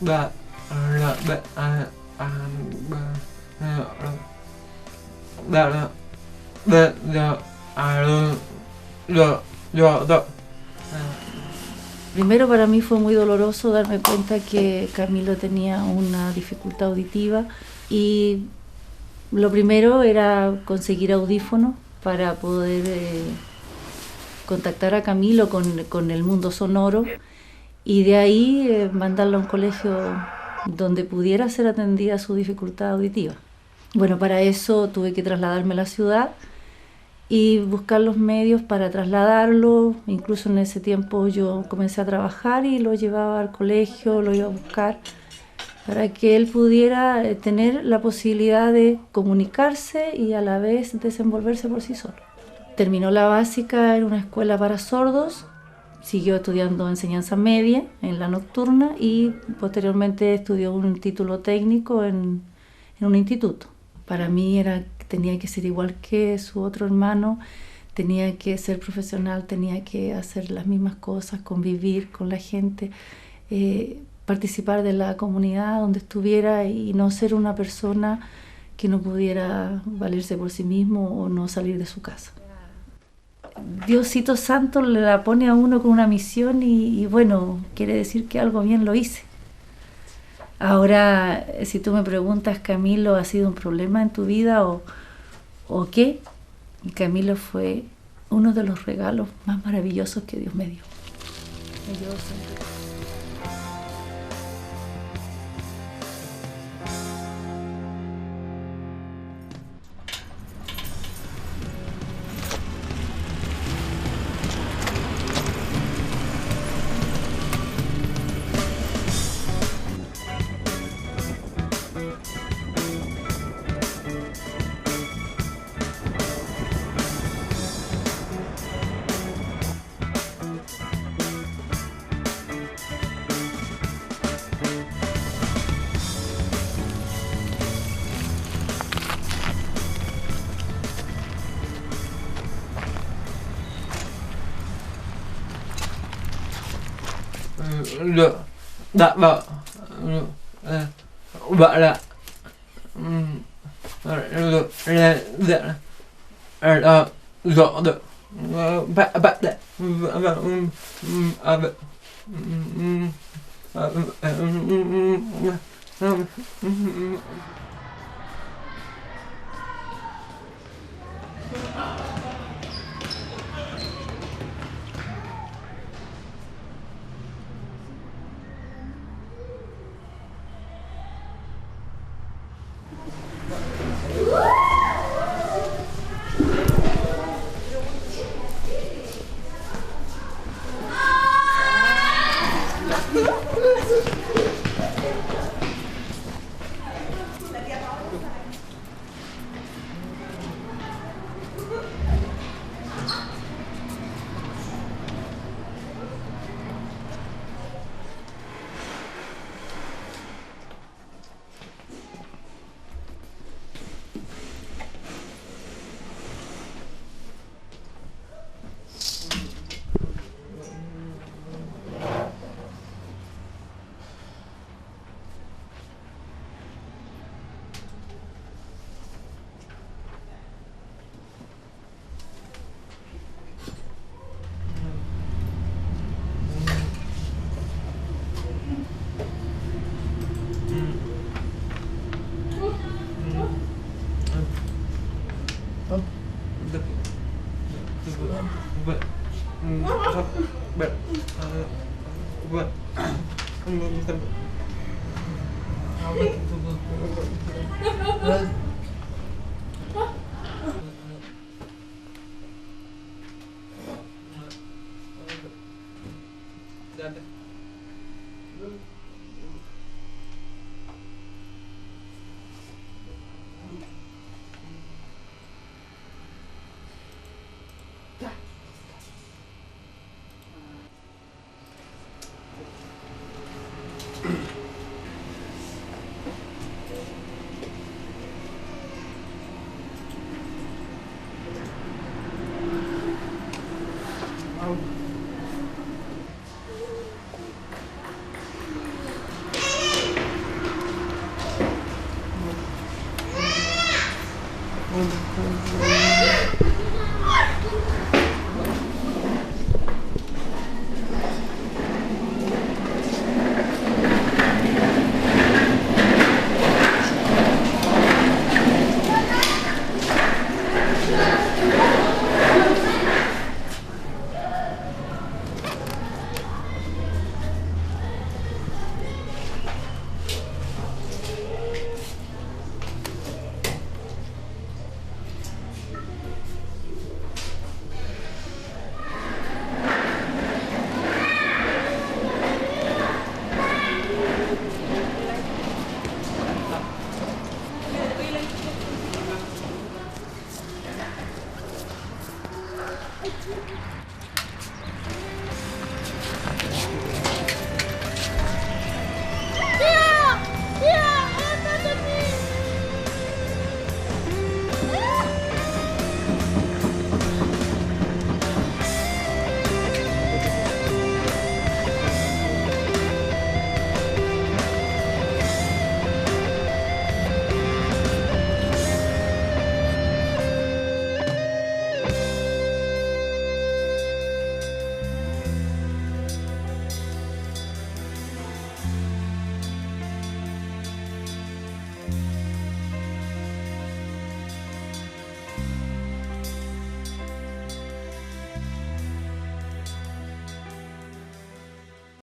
Ba, la, ba, ba, ba, ba, la, lo. Primero para mí fue muy doloroso darme cuenta que Camilo tenía una dificultad auditiva y lo primero era conseguir audífonos para poder contactar a Camilo con el mundo sonoro y de ahí mandarlo a un colegio donde pudiera ser atendida su dificultad auditiva. Bueno, para eso tuve que trasladarme a la ciudad y buscar los medios para trasladarlo. Incluso en ese tiempo yo comencé a trabajar y lo llevaba al colegio, lo iba a buscar para que él pudiera tener la posibilidad de comunicarse y a la vez desenvolverse por sí solo. Terminó la básica en una escuela para sordos, siguió estudiando enseñanza media en la nocturna y posteriormente estudió un título técnico en un instituto. Para mí tenía que ser igual que su otro hermano, tenía que ser profesional, tenía que hacer las mismas cosas, convivir con la gente, participar de la comunidad donde estuviera y no ser una persona que no pudiera valerse por sí mismo o no salir de su casa. Diosito Santo le la pone a uno con una misión y bueno, quiere decir que algo bien lo hice. Ahora, si tú me preguntas, Camilo, ¿ha sido un problema en tu vida o qué? Camilo fue uno de los regalos más maravillosos que Dios me dio.